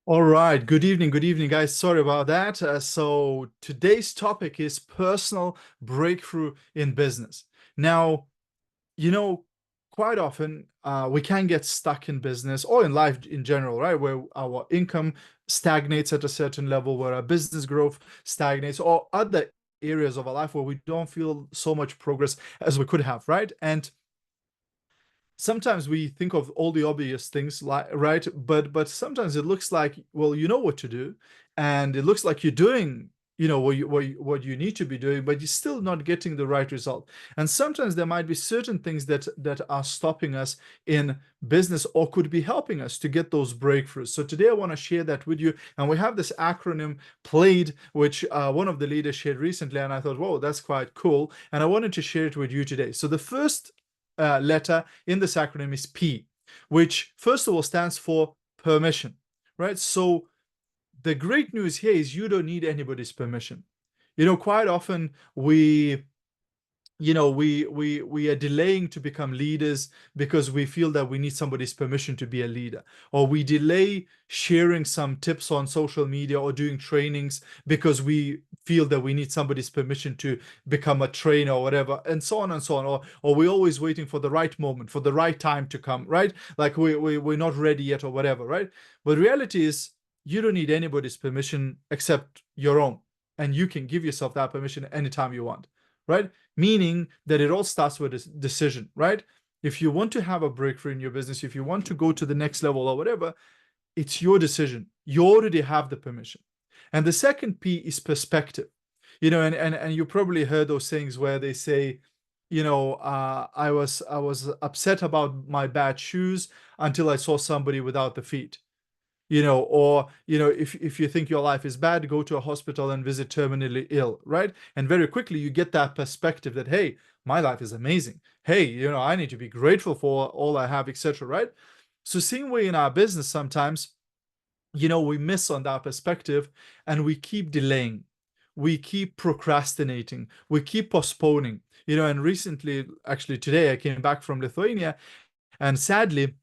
All right, good evening, guys. Sorry about that. So today's topic is personal breakthrough in business. Now, you know, quite often we can get stuck in business or in life in general, right? Where our income stagnates at a certain level, where our business growth stagnates, or other areas of our life where we don't feel so much progress as we could have, right? And sometimes we think of all the obvious things, like, right, but sometimes it looks like, well, you know what to do, and it looks like you're doing, what you need to be doing, but you're still not getting the right result. And sometimes there might be certain things that are stopping us in business, or could be helping us to get those breakthroughs. So today I want to share that with you, and we have this acronym played, which one of the leaders shared recently, and I thought, whoa, that's quite cool, and I wanted to share it with you today. So the first letter in this acronym is P, which first of all stands for permission, right? So the great news here is you don't need anybody's permission. Quite often we are delaying to become leaders because we feel that we need somebody's permission to be a leader, or we delay sharing some tips on social media or doing trainings because we feel that we need somebody's permission to become a trainer or whatever, and so on and so on. Or we're always waiting for the right moment, for the right time to come, right? Like we're not ready yet or whatever, right? But reality is, you don't need anybody's permission except your own, and you can give yourself that permission anytime you want, right? Meaning that it all starts with a decision, right? If you want to have a breakthrough in your business, if you want to go to the next level or whatever, it's your decision. You already have the permission. And the second P is perspective. And you probably heard those things where they say, I was upset about my bad shoes until I saw somebody without the feet. Or if you think your life is bad, go to a hospital and visit terminally ill, right? And very quickly you get that perspective that, hey, my life is amazing. Hey, I need to be grateful for all I have, etc., right? So same way in our business, sometimes we miss on that perspective, and we keep delaying, we keep procrastinating, we keep postponing. And recently, actually today, I came back from Lithuania, and sadly,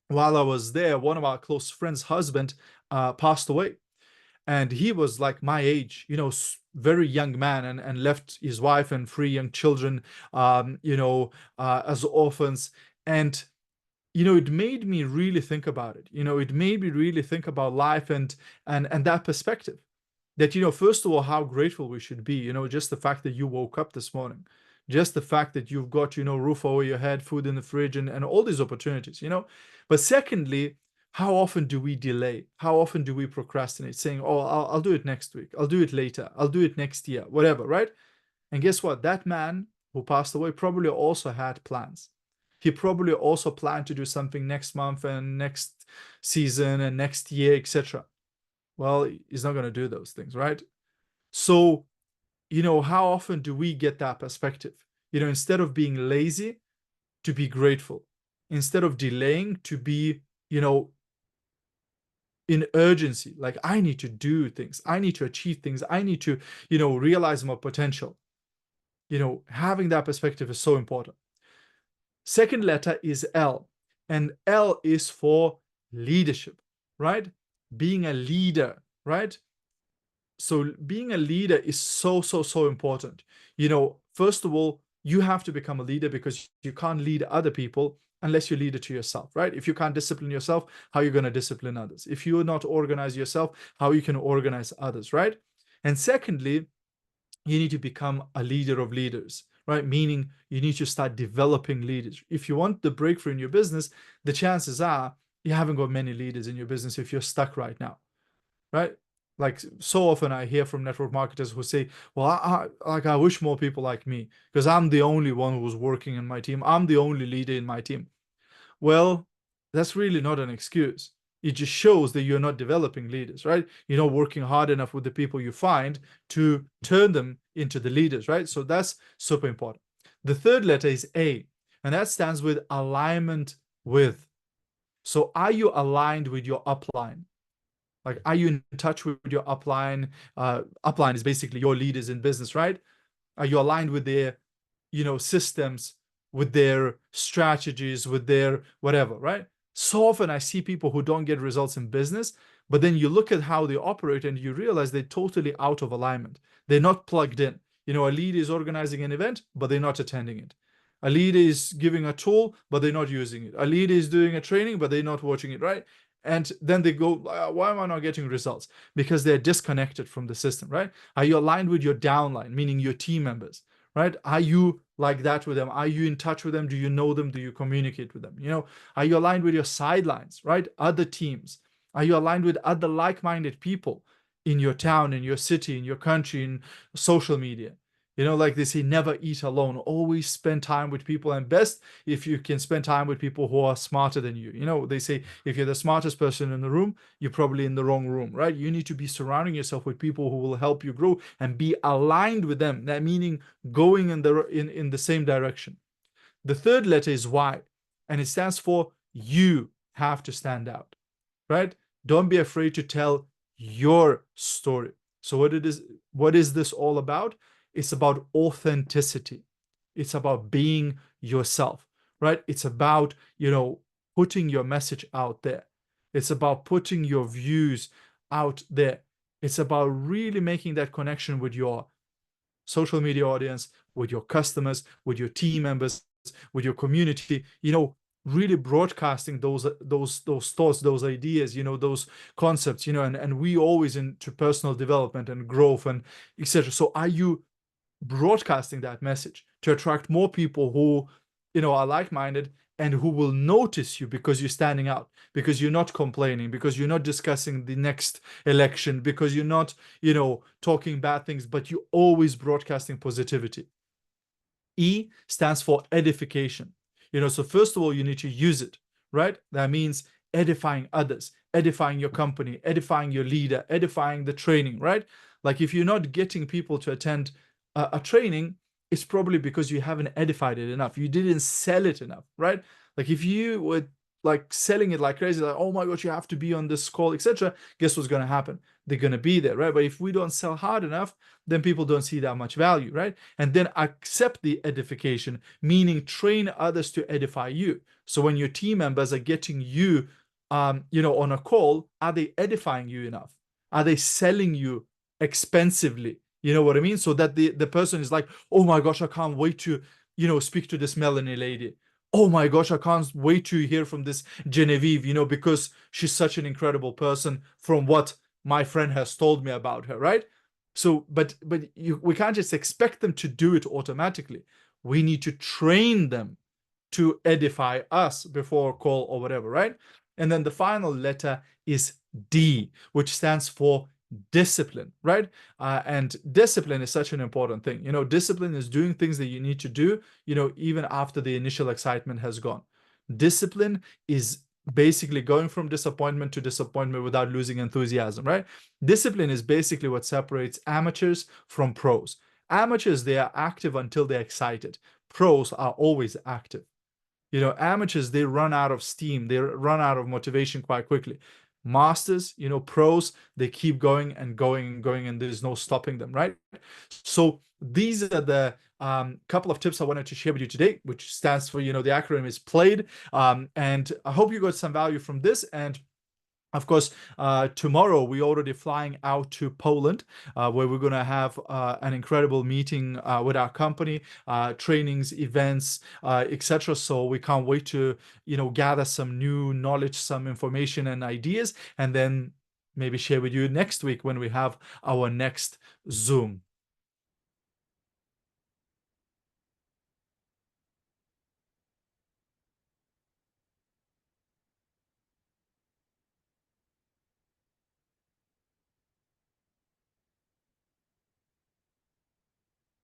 while I was there, one of our close friends' husband passed away. And he was like my age, very young man, and left his wife and three young children, as orphans. And, it made me really think about it. It made me really think about life, and that perspective. That, first of all, how grateful we should be, just the fact that you woke up this morning, just the fact that you've got, roof over your head, food in the fridge, and all these opportunities. But secondly, how often do we delay? How often do we procrastinate, saying, oh, I'll do it next week, I'll do it later, I'll do it next year, whatever, right? And guess what? That man who passed away probably also had plans. He probably also planned to do something next month and next season and next year, etc. Well, he's not going to do those things, right? So, how often do we get that perspective? Instead of being lazy, to be grateful. Instead of delaying, to be, in urgency. Like, I need to do things, I need to achieve things, I need to, realize my potential. Having that perspective is so important. Second letter is L, and L is for leadership, right? Being a leader, right? So being a leader is so, so, so important. First of all, you have to become a leader, because you can't lead other people unless you lead it to yourself, right? If you can't discipline yourself, how are you going to discipline others? If you're not organized yourself, how you can organize others, right? And secondly, you need to become a leader of leaders, right? Meaning you need to start developing leaders. If you want the breakthrough in your business, the chances are you haven't got many leaders in your business if you're stuck right now, right? Like, so often I hear from network marketers who say, well, I wish more people like me, because I'm the only one who's working in my team, I'm the only leader in my team. Well, that's really not an excuse. It just shows that you're not developing leaders, right? You're not working hard enough with the people you find to turn them into the leaders, right? So that's super important. The third letter is A, and that stands with alignment with. So are you aligned with your upline? Like, are you in touch with your upline? Upline is basically your leaders in business, right? Are you aligned with their, systems, with their strategies, with their whatever, right? So often I see people who don't get results in business, but then you look at how they operate and you realize they're totally out of alignment. They're not plugged in. A leader is organizing an event, but they're not attending it. A leader is giving a tool, but they're not using it. A leader is doing a training, but they're not watching it, right? And then they go, why am I not getting results? Because they're disconnected from the system, right? Are you aligned with your downline, meaning your team members, right? Are you like that with them? Are you in touch with them? Do you know them? Do you communicate with them? Are you aligned with your sidelines, right? Other teams? Are you aligned with other like-minded people in your town, in your city, in your country, in social media? Like they say, never eat alone. Always spend time with people, and best if you can spend time with people who are smarter than you. They say if you're the smartest person in the room, you're probably in the wrong room, right? You need to be surrounding yourself with people who will help you grow and be aligned with them. That meaning going in the same direction. The third letter is Y, and it stands for you have to stand out, right? Don't be afraid to tell your story. So what is this all about? It's about authenticity. It's about being yourself, right? It's about, putting your message out there. It's about putting your views out there. It's about really making that connection with your social media audience, with your customers, with your team members, with your community, really broadcasting those thoughts, those ideas, those concepts, and we always into personal development and growth and etc. So are you broadcasting that message to attract more people who, are like-minded and who will notice you because you're standing out, because you're not complaining, because you're not discussing the next election, because you're not, talking bad things, but you're always broadcasting positivity. E stands for edification. So first of all, you need to use it, right? That means edifying others, edifying your company, edifying your leader, edifying the training, right? Like if you're not getting people to attend a training, it's probably because you haven't edified it enough. You didn't sell it enough, right? Like if you were like selling it like crazy, like, oh my gosh, you have to be on this call, etc. Guess what's going to happen? They're going to be there, right? But if we don't sell hard enough, then people don't see that much value, right? And then accept the edification, meaning train others to edify you. So when your team members are getting you, on a call, are they edifying you enough? Are they selling you expensively? You know what I mean? So that the person is like, oh my gosh, I can't wait to, speak to this Melanie lady. Oh my gosh, I can't wait to hear from this Genevieve, because she's such an incredible person from what my friend has told me about her, right? So, but we can't just expect them to do it automatically. We need to train them to edify us before a call or whatever, right? And then the final letter is D, which stands for discipline, right? And discipline is such an important thing. Discipline is doing things that you need to do, even after the initial excitement has gone. Discipline is basically going from disappointment to disappointment without losing enthusiasm, right? Discipline is basically what separates amateurs from pros. Amateurs, they are active until they're excited. Pros are always active. Amateurs, they run out of steam, they run out of motivation quite quickly. Masters, pros, they keep going and going and going, and there's no stopping them, right? So these are the couple of tips I wanted to share with you today, which stands for, the acronym is PLAYED. And I hope you got some value from this. And of course, tomorrow we're already flying out to Poland, where we're going to have an incredible meeting with our company, trainings, events, etc. So we can't wait to, gather some new knowledge, some information and ideas, and then maybe share with you next week when we have our next Zoom.